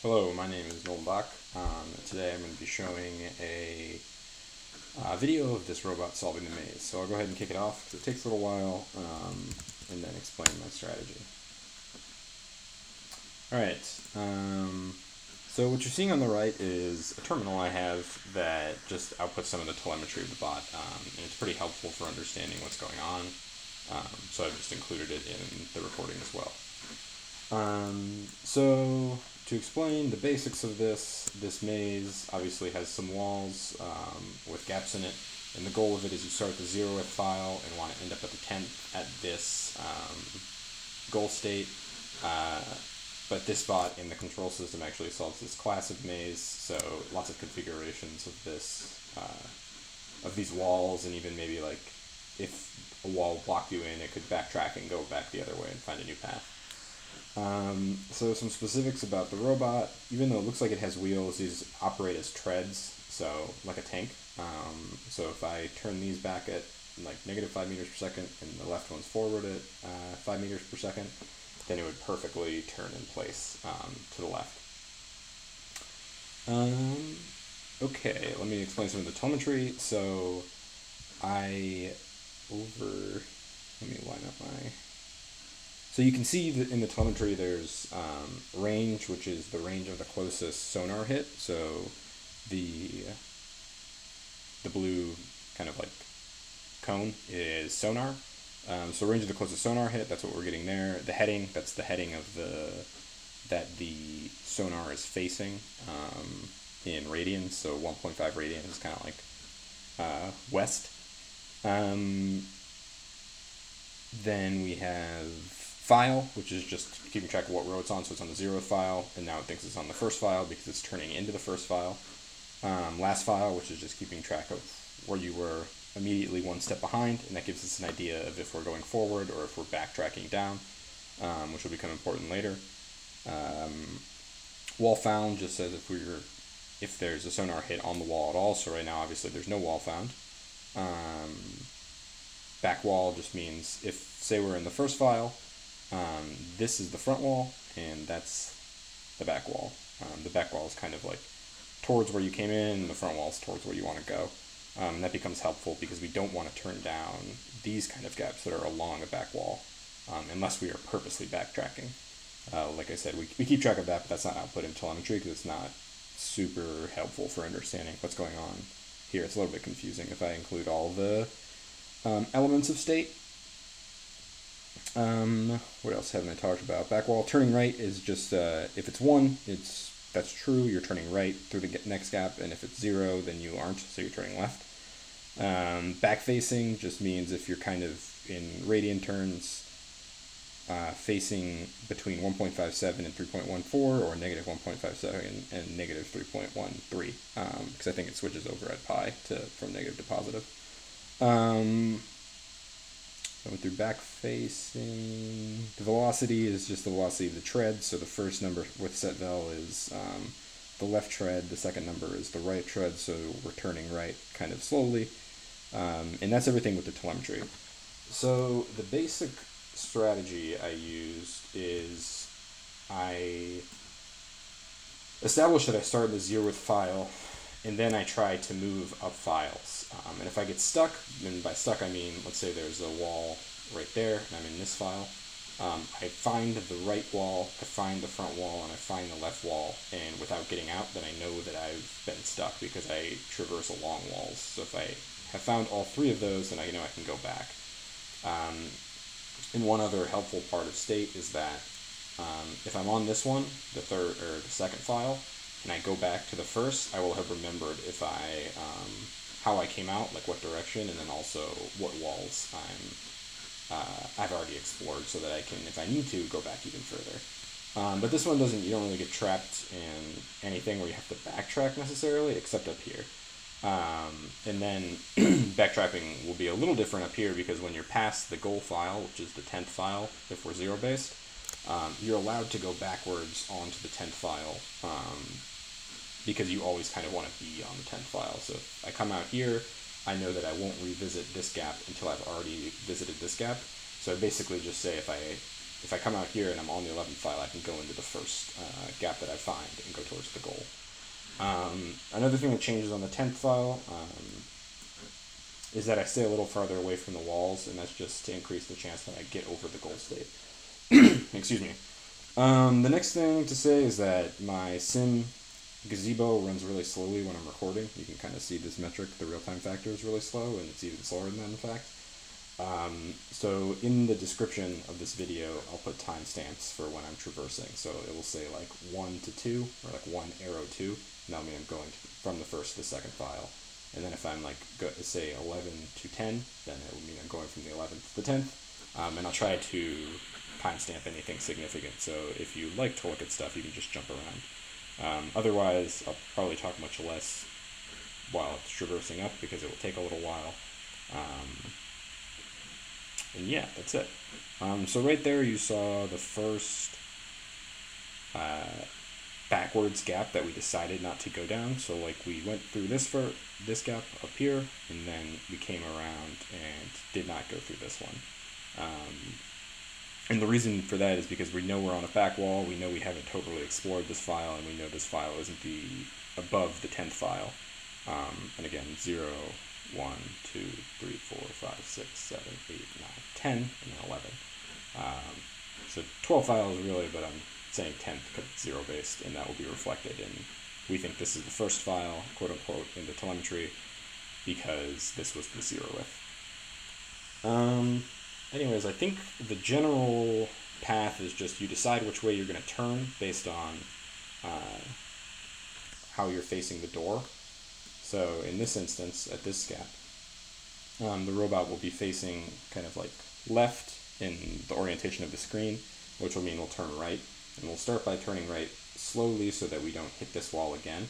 Hello, my name is Nolan Bach. Today I'm going to be showing a video of this robot solving the maze. So I'll go ahead and kick it off because it takes a little while and then explain my strategy. Alright, so what you're seeing on the right is a terminal I have that just outputs some of the telemetry of the bot, and it's pretty helpful for understanding what's going on. So I've just included it in the recording as well. So to explain the basics of this maze obviously has some walls with gaps in it, and the goal of it is you start at the 0th file and want to end up at the 10th at this goal state. But this bot in the control system actually solves this class of maze, so lots of configurations of of these walls, and even maybe like if a wall blocked you in, it could backtrack and go back the other way and find a new path. So some specifics about the robot. Even though it looks like it has wheels, these operate as treads, so like a tank. So if I turn these back at like -5 meters per second and the left one's forward at 5 meters per second, then it would perfectly turn in place to the left. Okay, let me explain some of the telemetry. So let me line up my... So you can see that in the telemetry there's range, which is the range of the closest sonar hit. So the blue kind of like cone is sonar. So range of the closest sonar hit, that's what we're getting there. The heading, that's the heading of that the sonar is facing in radians. So 1.5 radians is kind of like west. Then we have file, which is just keeping track of what row it's on, so it's on the 0th file, and now it thinks it's on the 1st file because it's turning into the 1st file. Last file, which is just keeping track of where you were immediately one step behind, and that gives us an idea of if we're going forward or if we're backtracking down, which will become important later. Wall found just says if there's a sonar hit on the wall at all, so right now obviously there's no wall found. Back wall just means if, say we're in the 1st file, this is the front wall, and that's the back wall. The back wall is kind of like towards where you came in, and the front wall is towards where you want to go. And that becomes helpful because we don't want to turn down these kind of gaps that are along a back wall, unless we are purposely backtracking. Like I said, we keep track of that, but that's not output in telemetry because it's not super helpful for understanding what's going on here. It's a little bit confusing if I include all the elements of state. What else haven't I talked about? Back wall turning right is just if it's 1, that's true, you're turning right through the next gap, and if it's 0, then you aren't, so you're turning left. Back facing just means if you're kind of in radian turns facing between 1.57 and 3.14, or -1.57 and -3.13, because I think it switches over at pi from negative to positive. Going through back facing. The velocity is just the velocity of the tread. So the first number with set vel is the left tread. The second number is the right tread. So we're turning right kind of slowly. And that's everything with the telemetry. So the basic strategy I used is I established that I start in the 0th file, and then I try to move up files. And if I get stuck, and by stuck I mean, let's say there's a wall right there, and I'm in this file, I find the right wall, I find the front wall, and I find the left wall, and without getting out, then I know that I've been stuck because I traverse along walls. So if I have found all 3 of those, then I know I can go back. And one other helpful part of state is that if I'm on this one, the 2nd file, and I go back to the 1st, I will have remembered if how I came out, like what direction, and then also what walls I've already explored, so that I can, if I need to, go back even further. But this one you don't really get trapped in anything where you have to backtrack necessarily, except up here. And then backtracking will be a little different up here, because when you're past the goal file, which is the 10th file, if we're 0-based, you're allowed to go backwards onto the 10th file, because you always kind of want to be on the 10th file. So if I come out here, I know that I won't revisit this gap until I've already visited this gap. So I basically just say if I if I come out here and I'm on the 11th file, I can go into the first gap that I find and go towards the goal. Another thing that changes on the 10th file is that I stay a little farther away from the walls, and that's just to increase the chance that I get over the goal state. Excuse me. The next thing to say is that my sim Gazebo runs really slowly when I'm recording. You can kind of see this metric, the real-time factor is really slow, and it's even slower than that in fact. So in the description of this video, I'll put timestamps for when I'm traversing. So it will say like 1 to 2, or like 1 arrow 2, and that'll mean I'm going from the first to the second file. And then if I'm like, say 11 to 10, then it will mean I'm going from the 11th to the 10th. And I'll try to timestamp anything significant. So if you like to look at stuff, you can just jump around. Otherwise, I'll probably talk much less while it's traversing up because it will take a little while. And yeah, that's it. So right there you saw the first backwards gap that we decided not to go down. So like we went through this gap up here, and then we came around and did not go through this one. And the reason for that is because we know we're on a back wall, we know we haven't totally explored this file, and we know this file isn't above the 10th file. And again, 0, 1, 2, 3, 4, 5, 6, 7, 8, 9, 10, and then 11. So 12 files really, but I'm saying 10th because it's 0 based, and that will be reflected. And we think this is the first file, quote unquote, in the telemetry because this was the 0th. Anyways, I think the general path is just you decide which way you're going to turn based on how you're facing the door. So in this instance, at this gap, the robot will be facing kind of like left in the orientation of the screen, which will mean we'll turn right. And we'll start by turning right slowly so that we don't hit this wall again.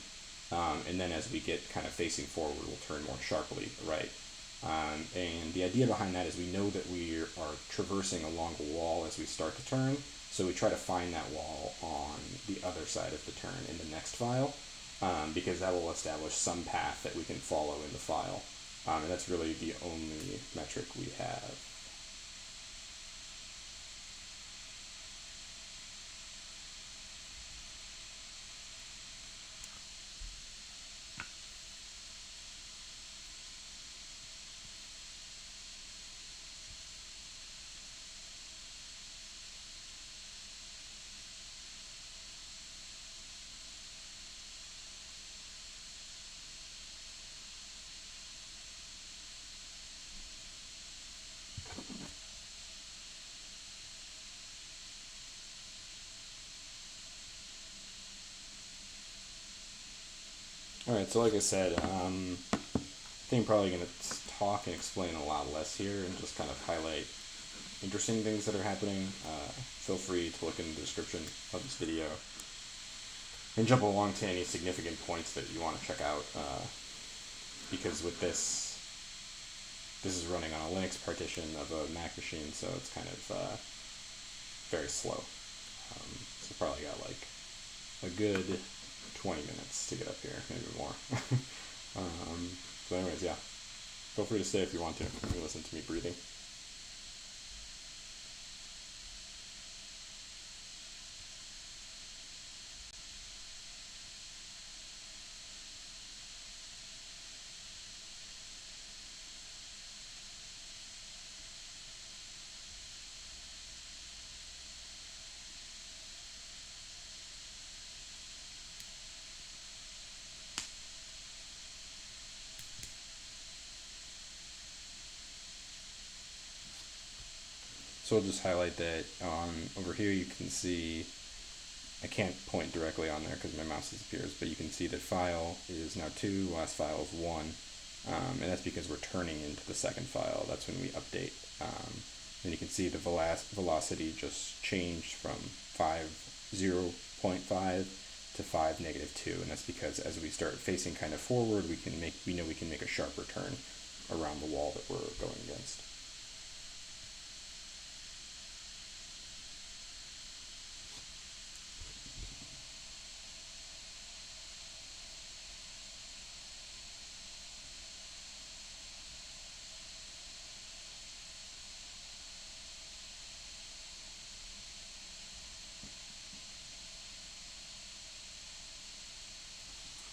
And then as we get kind of facing forward, we'll turn more sharply right. And the idea behind that is we know that we are traversing along a wall as we start to turn, so we try to find that wall on the other side of the turn in the next file, because that will establish some path that we can follow in the file. And that's really the only metric we have. Alright, so like I said, I think I'm probably going to talk and explain a lot less here and just kind of highlight interesting things that are happening. Feel free to look in the description of this video and jump along to any significant points that you want to check out, because with this is running on a Linux partition of a Mac machine, so it's kind of very slow. So probably got like a good 20 minutes to get up here, maybe more. So anyways, yeah. Feel free to stay if you want to. You can listen to me breathing. So I'll just highlight that over here you can see, I can't point directly on there because my mouse disappears, but you can see that file is now 2, last file is 1, and that's because we're turning into the second file. That's when we update. And you can see the velocity just changed from 0.5 to 5 -2, and that's because as we start facing kind of forward, we know we can make a sharper turn around the wall that we're going against.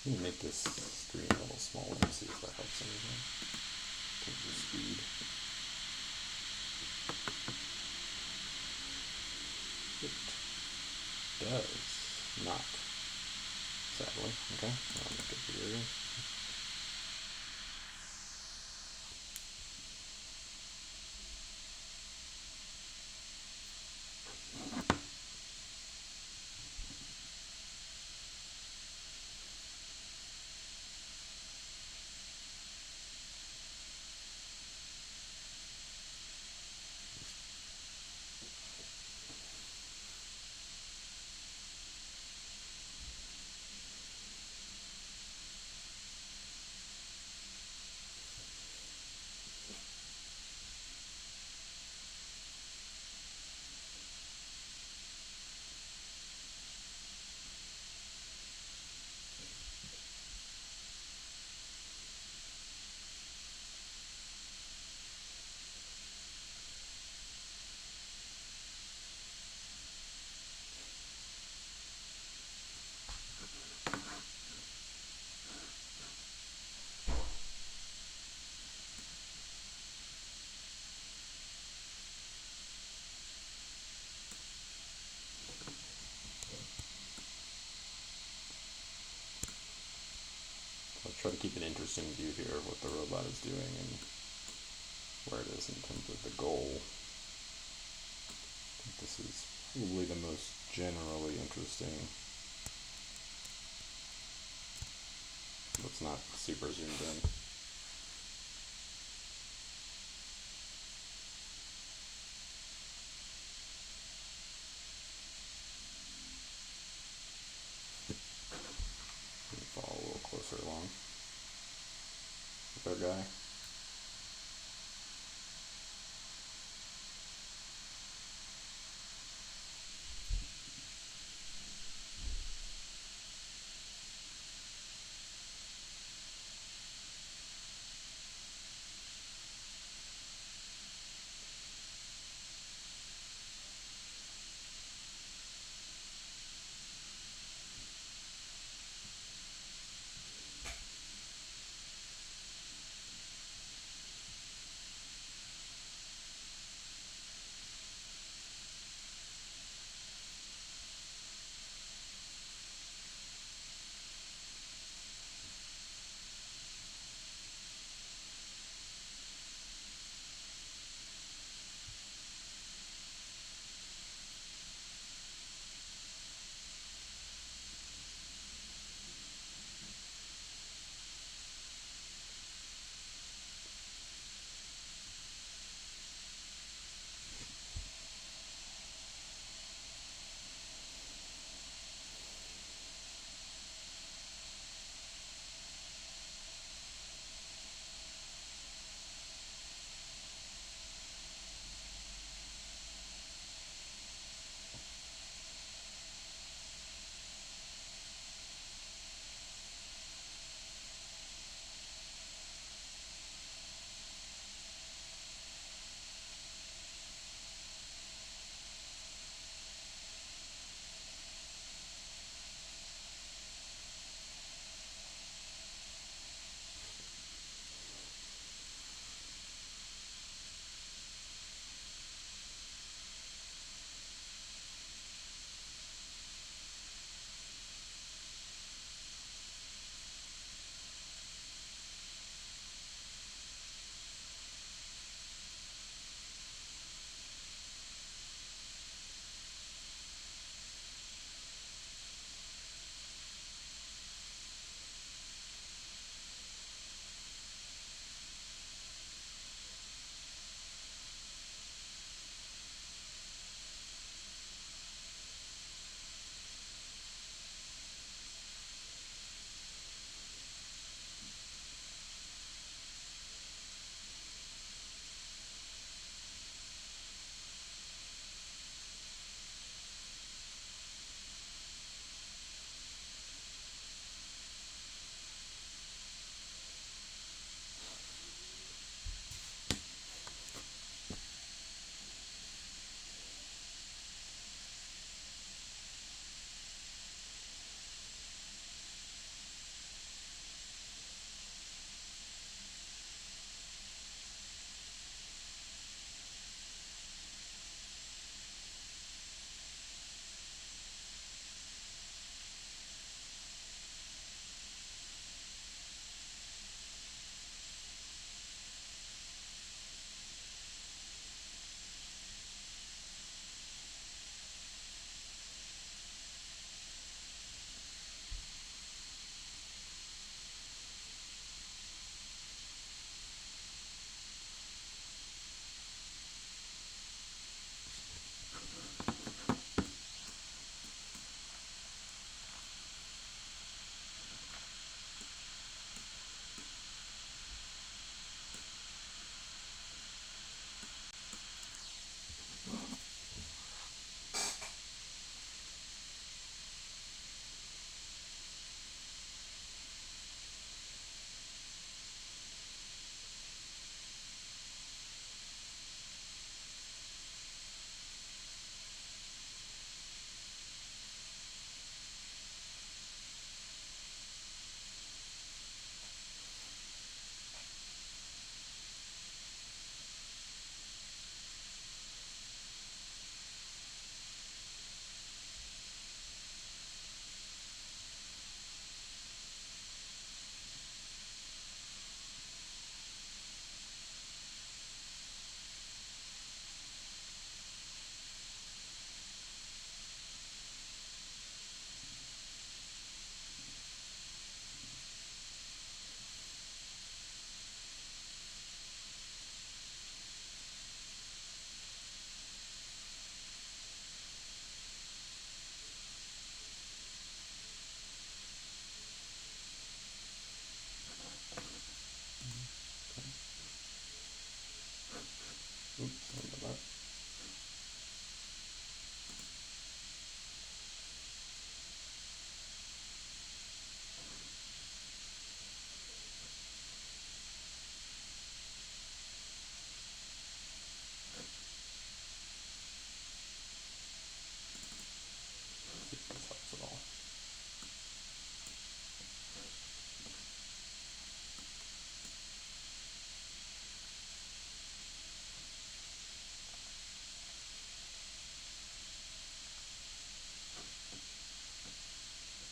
I'm gonna make this screen a little smaller and see if that helps anything. In terms of speed. It does not. Sadly. Okay, I'll make it bigger. I'll try to keep an interesting view here of what the robot is doing and where it is in terms of the goal. I think this is probably the most generally interesting. It's not super zoomed in. Follow a little closer along with our guy.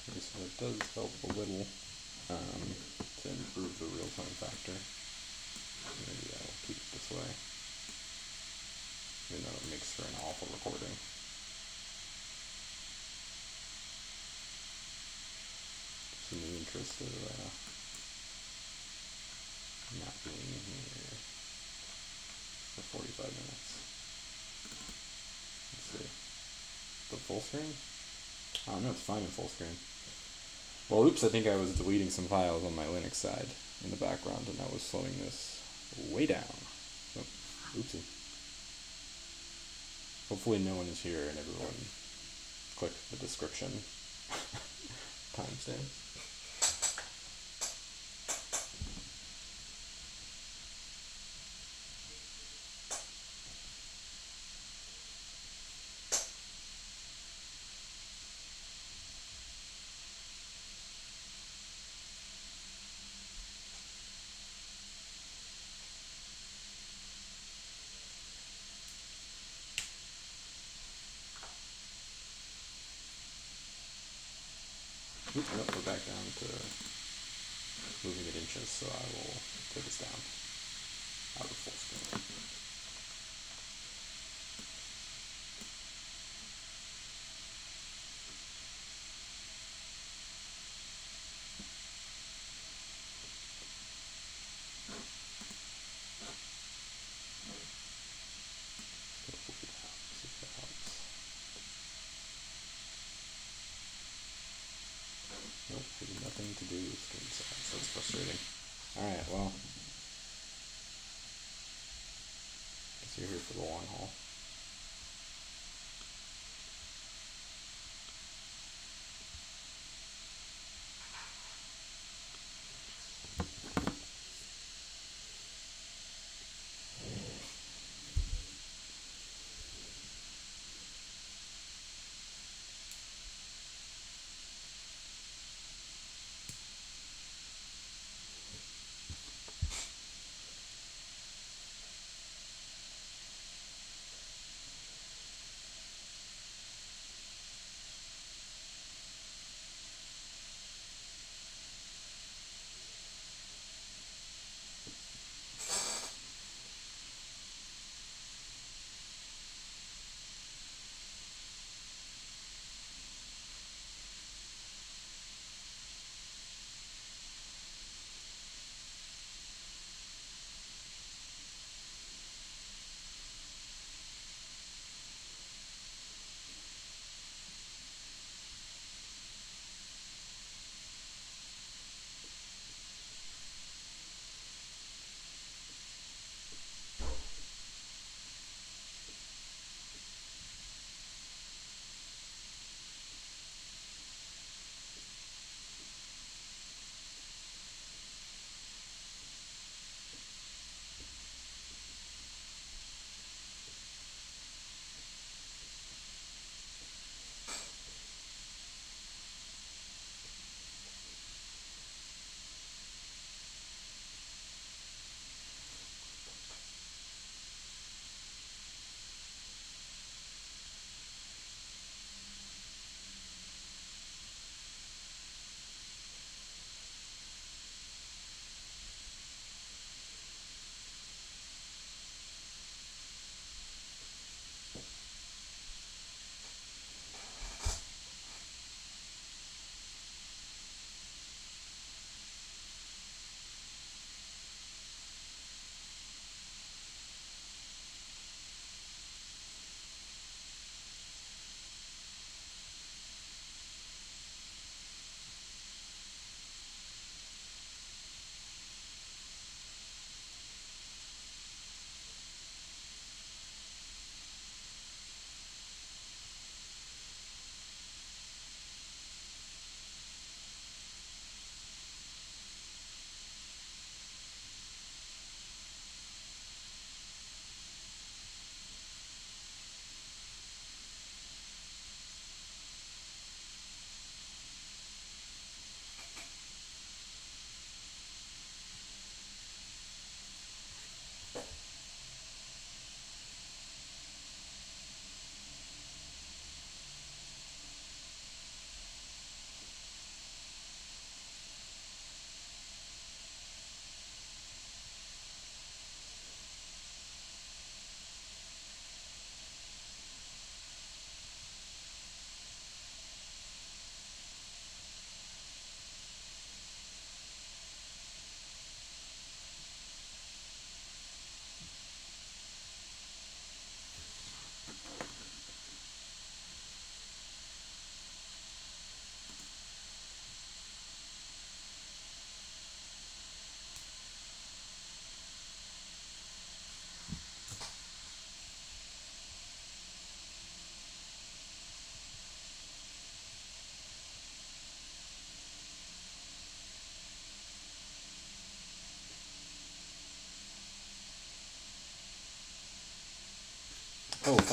Okay, so it does help a little to improve the real-time factor. Maybe I will keep it this way, even though it makes for an awful recording. Just in the interest of not being here for 45 minutes. Let's see. The full screen? I don't know, it's fine in full screen. Well, oops, I think I was deleting some files on my Linux side in the background, and that was slowing this way down. So, oopsie. Hopefully no one is here and everyone click the description timestamps. Nope, we're back down to moving it inches, so I will take this down out of full screen. See if that helps. Nope, has nothing to do with screen size. That's frustrating. Alright, well, guess you're here for the long haul.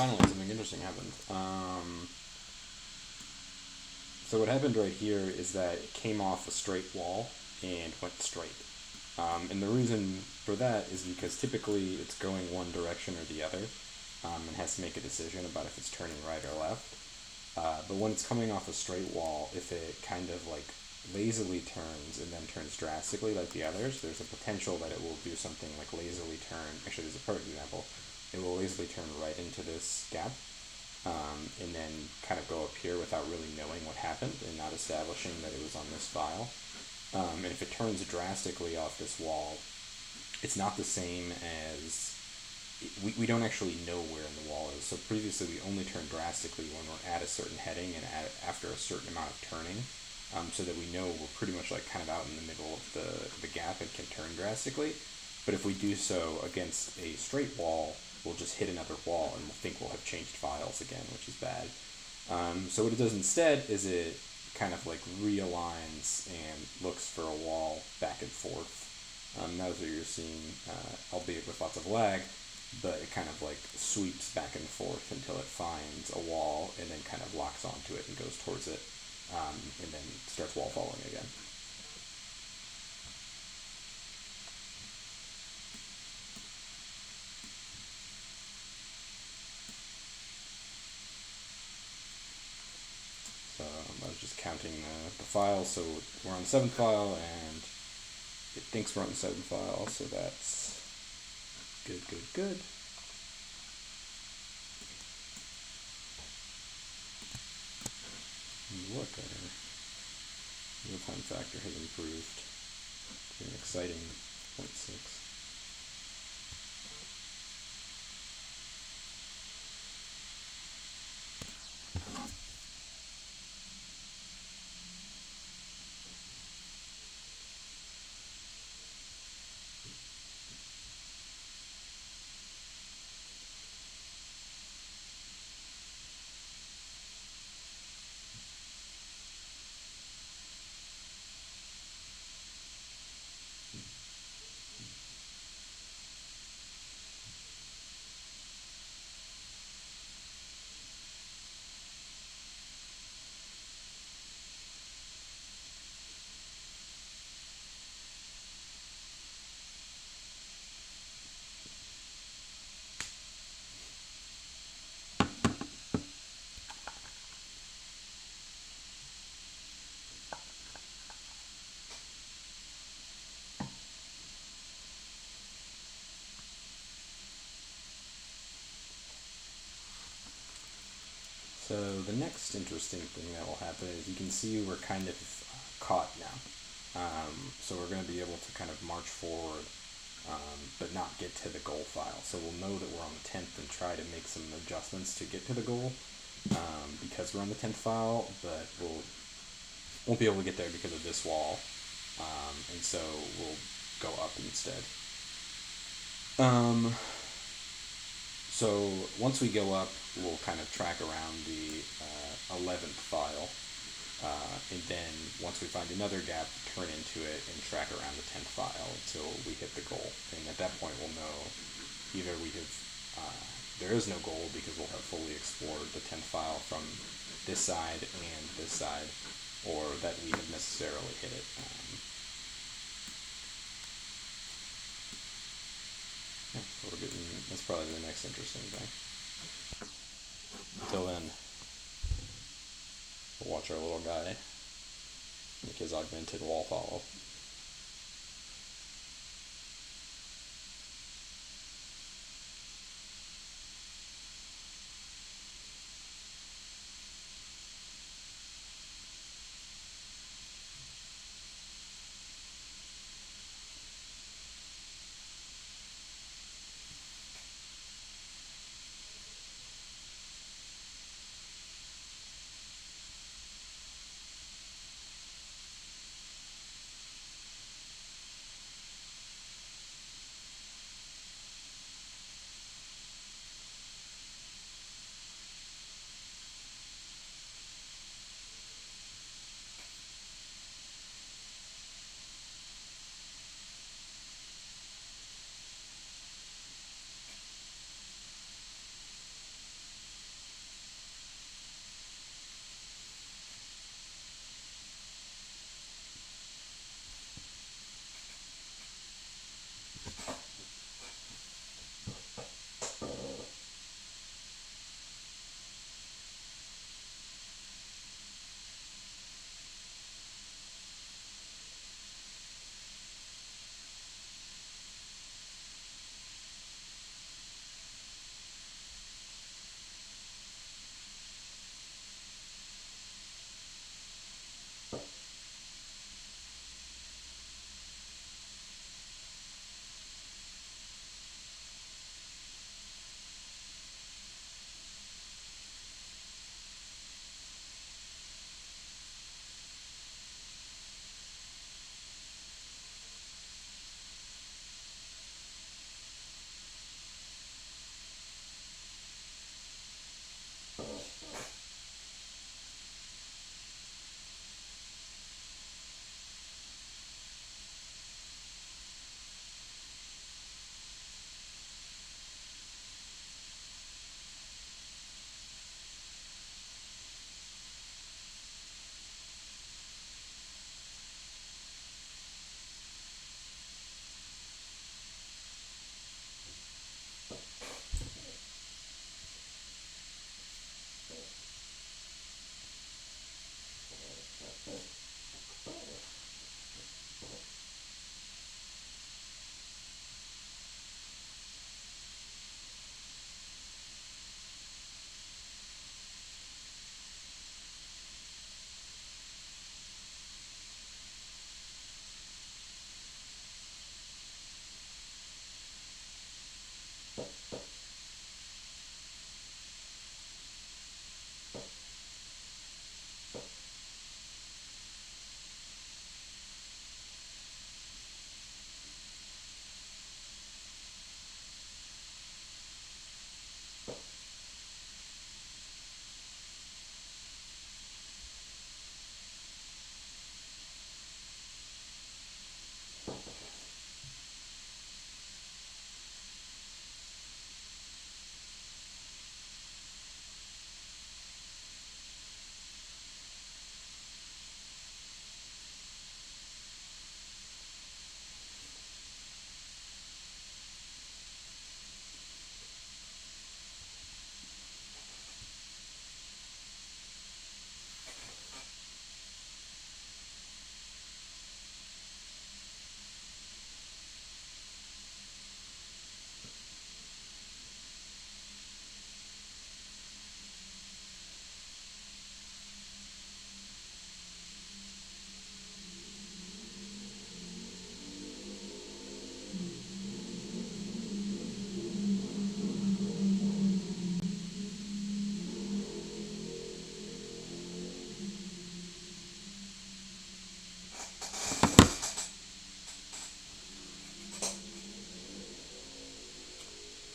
finally, something interesting happened. So what happened right here is that it came off a straight wall and went straight. And the reason for that is because typically it's going one direction or the other, and has to make a decision about if it's turning right or left. But when it's coming off a straight wall, if it kind of like lazily turns and then turns drastically like the others, there's a potential that it will do something like lazily turn. Actually, there's a perfect example. It will lazily turn right into this gap, and then kind of go up here without really knowing what happened and not establishing that it was on this file. And if it turns drastically off this wall, it's not the same as, we don't actually know where in the wall is. So previously we only turn drastically when we're at a certain heading and after a certain amount of turning, so that we know we're pretty much like kind of out in the middle of the gap and can turn drastically. But if we do so against a straight wall, we'll just hit another wall and we'll think we'll have changed files again, which is bad. So what it does instead is it kind of like realigns and looks for a wall back and forth. That's what you're seeing, albeit with lots of lag, but it kind of like sweeps back and forth until it finds a wall and then kind of locks onto it and goes towards it, and then starts wall following again. So I was just counting the files, so we're on the 7th file and it thinks we're on the 7th file, so that's good. Look, our real-time factor has improved to an exciting 0.6. So the next interesting thing that will happen is you can see we're kind of caught now. So we're going to be able to kind of march forward, but not get to the goal file. So we'll know that we're on the 10th and try to make some adjustments to get to the goal, because we're on the 10th file, but won't be able to get there because of this wall, and so we'll go up instead. So once we go up, we'll kind of track around the 11th file, and then once we find another gap, turn into it and track around the 10th file until we hit the goal. And at that point we'll know either there is no goal because we'll have fully explored the 10th file from this side and this side, or that we have necessarily hit it. So that's probably the next interesting thing. Until then, we'll watch our little guy make his augmented wall follow.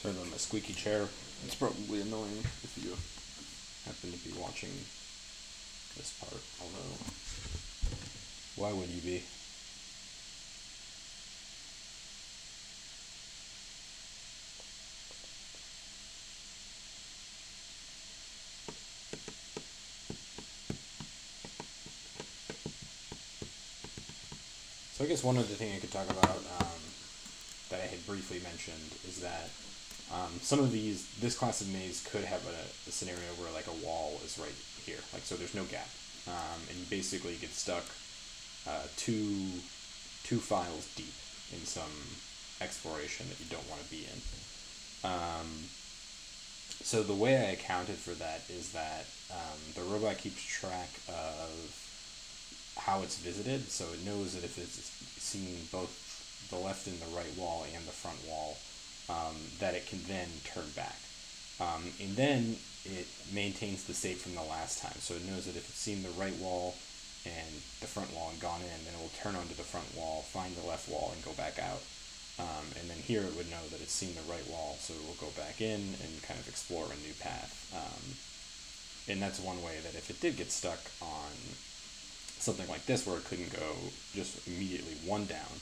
Turn on my squeaky chair. It's probably annoying if you happen to be watching this part, although why would you be? So I guess one other thing I could talk about that I had briefly mentioned is that some of this class of maze could have a scenario where like a wall is right here, like so there's no gap, and you basically get stuck two files deep in some exploration that you don't want to be in. So the way I accounted for that is that the robot keeps track of how it's visited, so it knows that if it's seen both the left and the right wall and the front wall, that it can then turn back. And then it maintains the state from the last time, so it knows that if it's seen the right wall and the front wall and gone in, then it will turn onto the front wall, find the left wall, and go back out. And then here it would know that it's seen the right wall, so it will go back in and kind of explore a new path. And that's one way that if it did get stuck on something like this where it couldn't go just immediately one down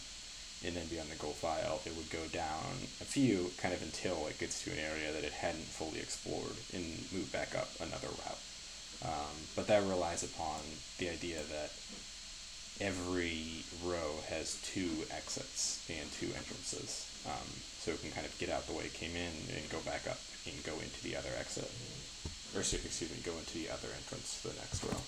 and then be on the goal file, it would go down a few kind of until it gets to an area that it hadn't fully explored and move back up another route. But that relies upon the idea that every row has two exits and two entrances, so it can kind of get out the way it came in and go back up and go into the other exit, or excuse me, go into the other entrance for the next row.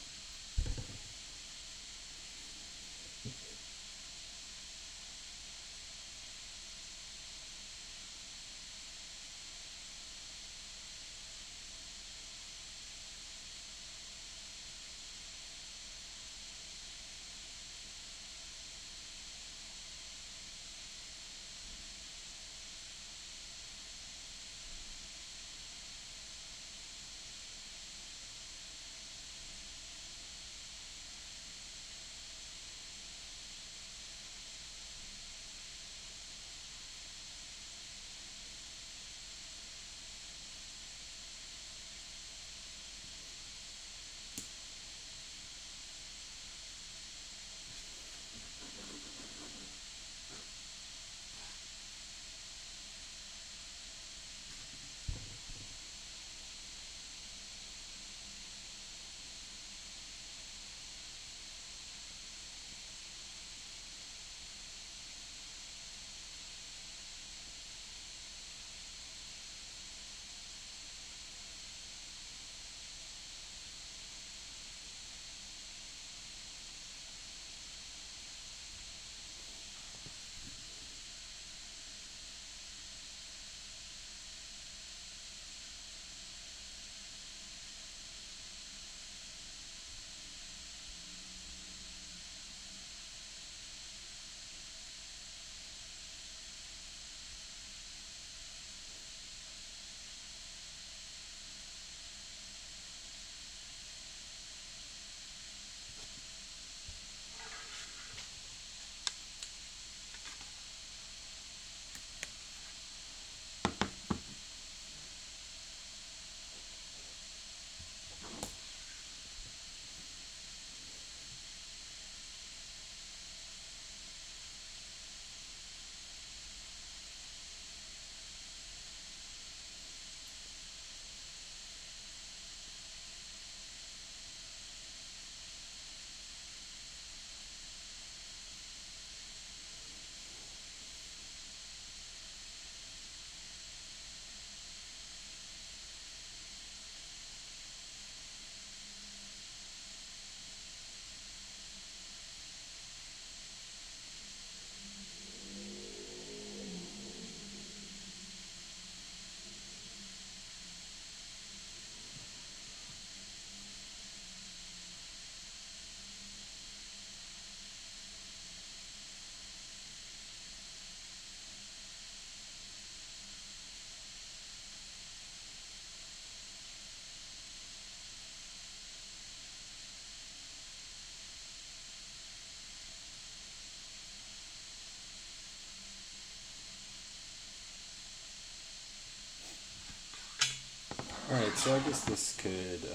so I guess this could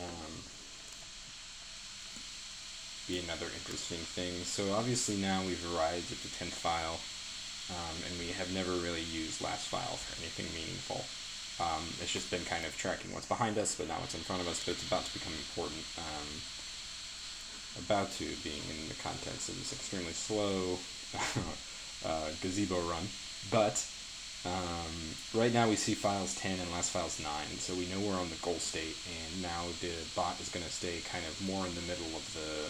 be another interesting thing. So obviously now we've arrived at the 10th file, and we have never really used last file for anything meaningful. It's just been kind of tracking what's behind us, but not what's in front of us, but it's about to become important. About to, being in the context of this extremely slow Gazebo run. But right now we see files 10 and last files 9, so we know we're on the goal state, and now the bot is going to stay kind of more in the middle of the...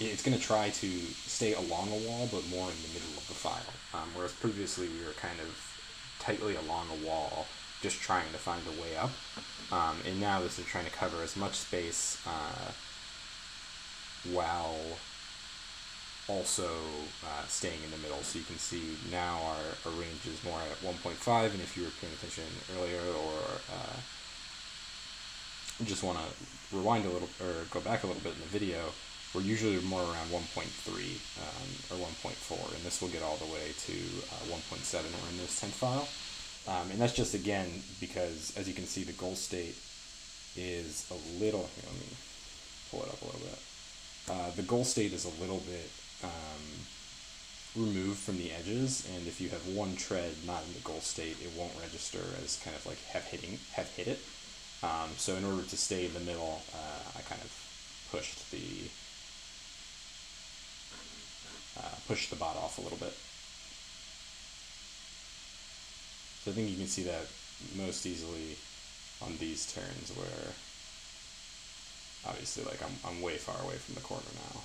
it's going to try to stay along a wall, but more in the middle of the file, whereas previously we were kind of tightly along a wall, just trying to find a way up, and now this is trying to cover as much space while also staying in the middle. So you can see now our range is more at 1.5, and if you were paying attention earlier, or just want to rewind a little, or go back a little bit in the video, we're usually more around 1.3 or 1.4, and this will get all the way to 1.7 or in this 10th file. And that's just, again, because, as you can see, the goal state is a little... Here, let me pull it up a little bit. The goal state is a little bit removed from the edges, and if you have one tread not in the goal state, it won't register as kind of like have hit it. So in order to stay in the middle, I kind of pushed the bot off a little bit. So I think you can see that most easily on these turns, where obviously, like, I'm way far away from the corner now.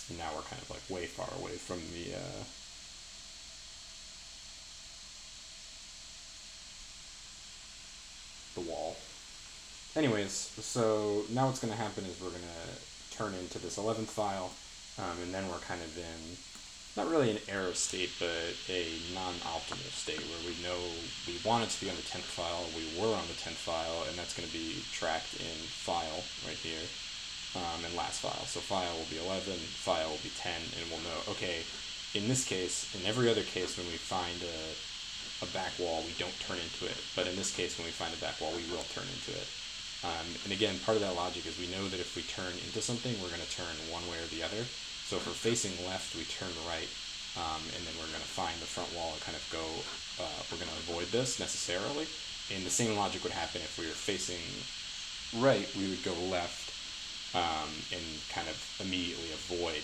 And now we're kind of like way far away from the wall. Anyways, so now what's going to happen is we're going to turn into this 11th file, and then we're kind of in, not really an error state, but a non-optimal state, where we know we want it to be on the 10th file, we were on the 10th file, and that's going to be tracked in file right here, and last file. So file will be 11, file will be 10, and we'll know, okay, in this case, in every other case, when we find a back wall, we don't turn into it, but in this case, when we find a back wall, we will turn into it. And again, part of that logic is we know that if we turn into something, we're going to turn one way or the other. So if we're facing left, we turn right, and then we're going to find the front wall and kind of go, we're going to avoid this necessarily. And the same logic would happen if we were facing right, we would go left, and kind of immediately avoid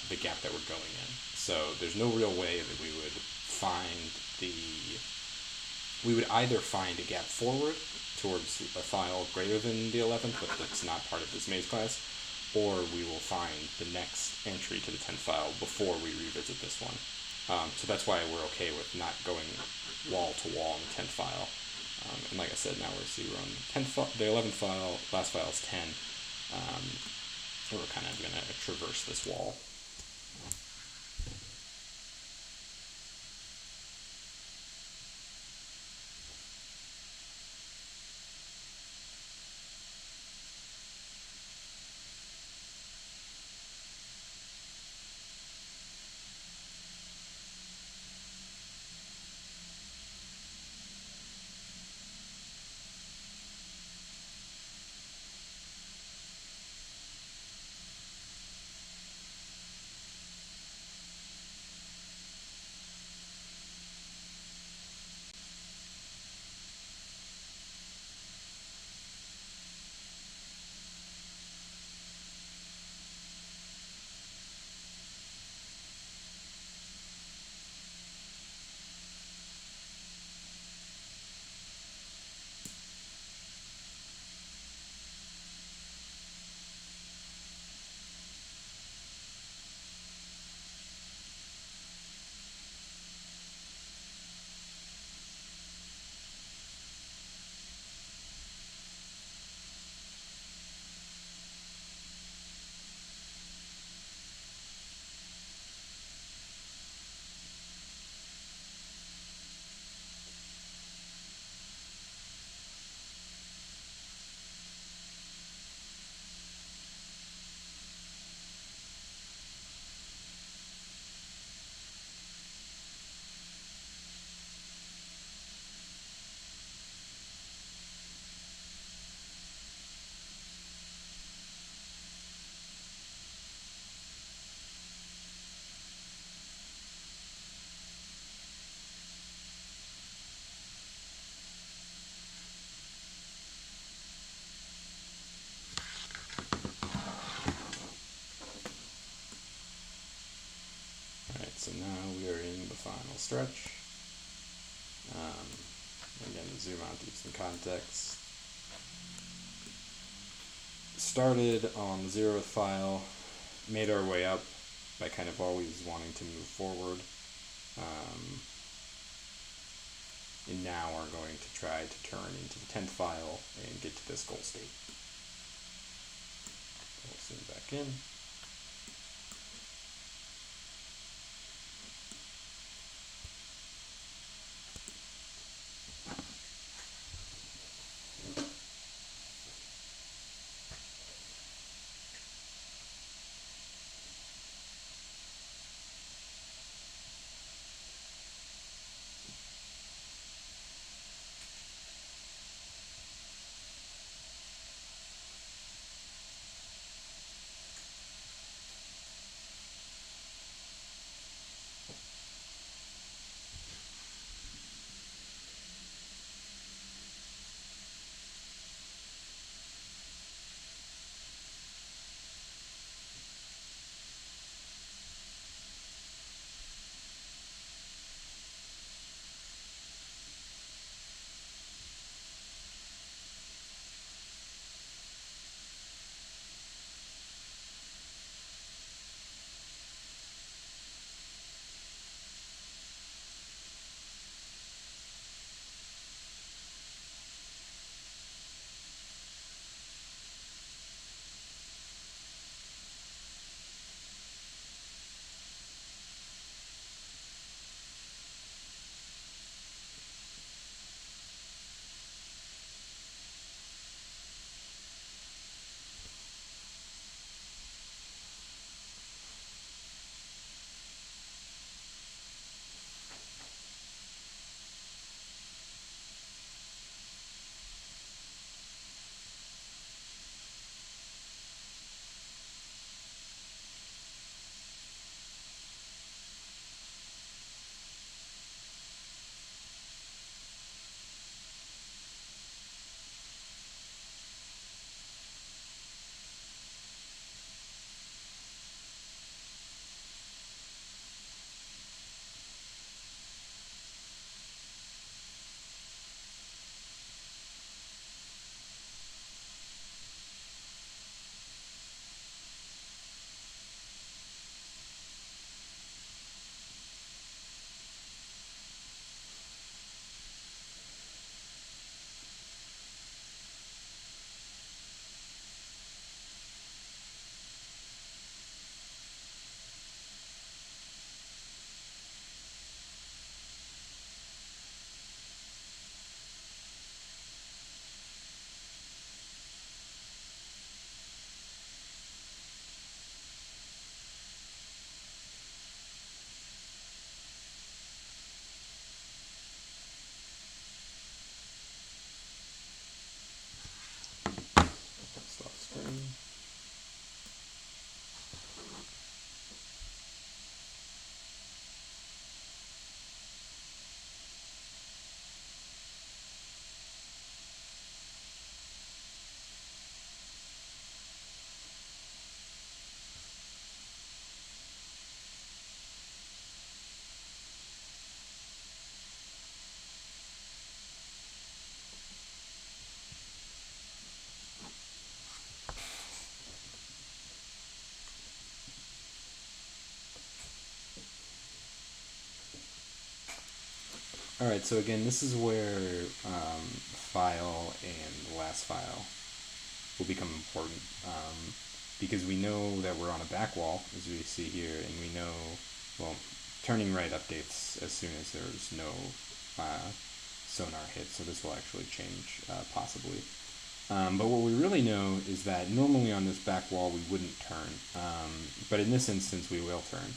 the gap that we're going in. So there's no real way that we would either find a gap forward towards a file greater than the 11th, but that's not part of this maze class, or we will find the next entry to the 10th file before we revisit this one. So that's why we're okay with not going wall to wall in the 10th file. And like I said, now we're on the 11th file, last file is 10, so we're kind of going to traverse this wall. stretch. Again, zoom out to give some context. Started on the 0th file, made our way up by kind of always wanting to move forward. And now we're going to try to turn into the 10th file and get to this goal state. We'll zoom back in. Alright, so again, this is where file and last file will become important, because we know that we're on a back wall, as we see here, and we know, well, turning right updates as soon as there's no sonar hit, so this will actually change, possibly. But what we really know is that normally on this back wall we wouldn't turn, but in this instance we will turn.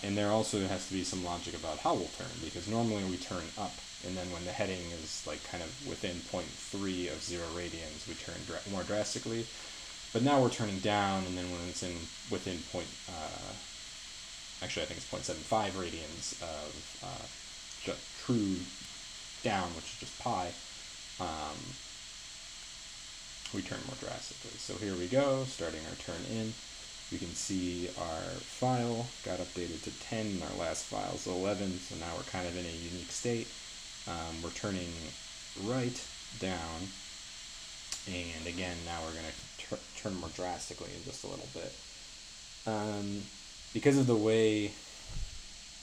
And there also has to be some logic about how we'll turn, because normally we turn up, and then when the heading is like kind of within 0.3 of 0 radians, we turn more drastically. But now we're turning down, and then when it's within actually I think it's 0.75 radians of just true down, which is just pi, we turn more drastically. So here we go, starting our turn in. we can see our file got updated to 10, and our last file is 11, so now we're kind of in a unique state. We're turning right down, and again, now we're going to turn more drastically in just a little bit. Because of the way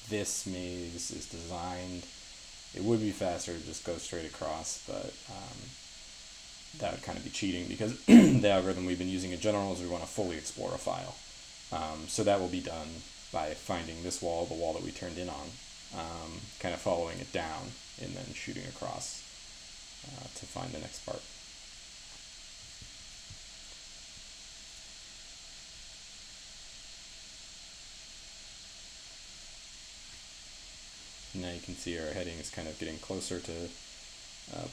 this maze is designed, it would be faster to just go straight across, but that would kind of be cheating because the algorithm we've been using in general is we want to fully explore a file. So that will be done by finding this wall, the wall that we turned in on, kind of following it down and then shooting across to find the next part. Now you can see our heading is kind of getting closer to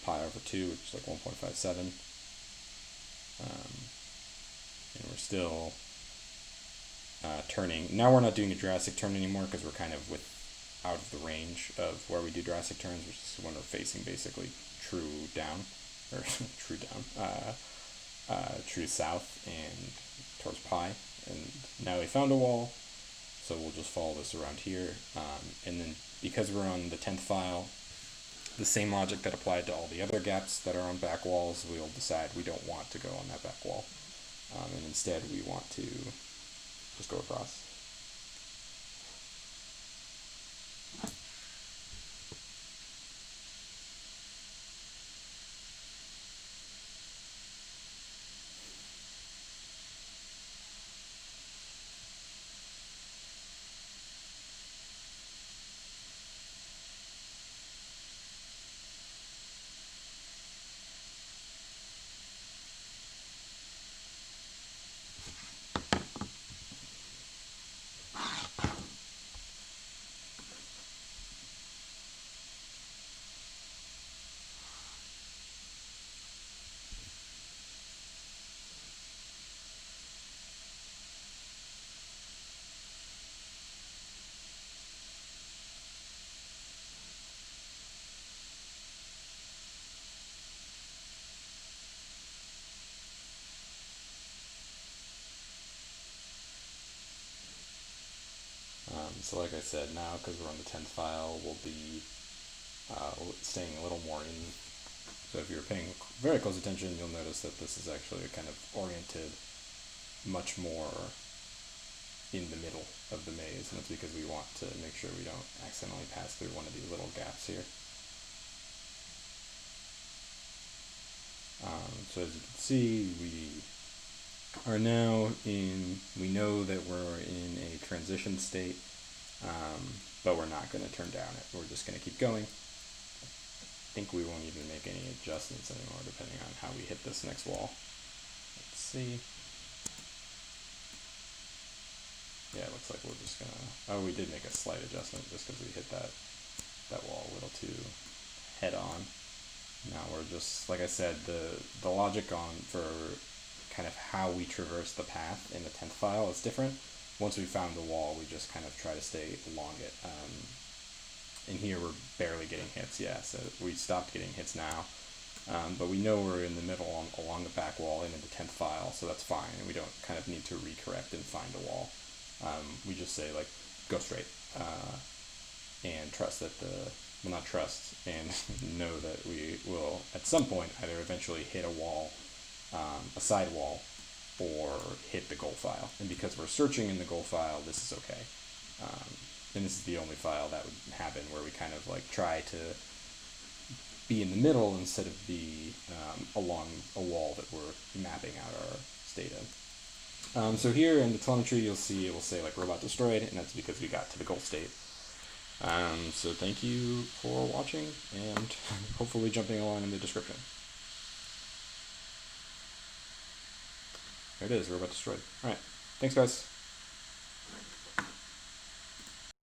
pi over 2, which is like 1.57. And we're still turning. Now we're not doing a drastic turn anymore because we're kind of out of the range of where we do drastic turns, which is when we're facing basically true down, or true south and towards pi. And now we found a wall, so we'll just follow this around here. And then because we're on the 10th file, the same logic that applied to all the other gaps that are on back walls, we'll decide we don't want to go on that back wall. And instead we want to just go across. So like I said, now because we're on the 10th file, we'll be staying a little more in. So if you're paying very close attention, you'll notice that this is actually kind of oriented much more in the middle of the maze, and that's because we want to make sure we don't accidentally pass through one of these little gaps here. So as you can see, we are now we know that we're in a transition state, but we're not going to turn down it. We're just going to keep going. I think we won't even make any adjustments anymore depending on how we hit this next wall. Let's see. Yeah, it looks like we're just going to... Oh, we did make a slight adjustment just because we hit that wall a little too head on. Now we're just, like I said, the logic for kind of how we traverse the path in the 10th file is different. Once we found the wall, we just kind of try to stay along it. In here, we're barely getting hits, yeah, so we stopped getting hits now. But we know we're in the middle along the back wall and in the 10th file, so that's fine, and we don't kind of need to recorrect and find a wall. We just say, like, go straight, and trust that not trust, and know that we will, at some point, either eventually hit a wall, a side wall, or hit the goal file. And because we're searching in the goal file, this is okay. And this is the only file that would happen where we kind of like try to be in the middle instead of be along a wall that we're mapping out our state in. So here in the telemetry, you'll see it will say like robot destroyed, and that's because we got to the goal state. So thank you for watching, and hopefully jumping along in the description. There it is, robot destroyed. Alright, thanks guys.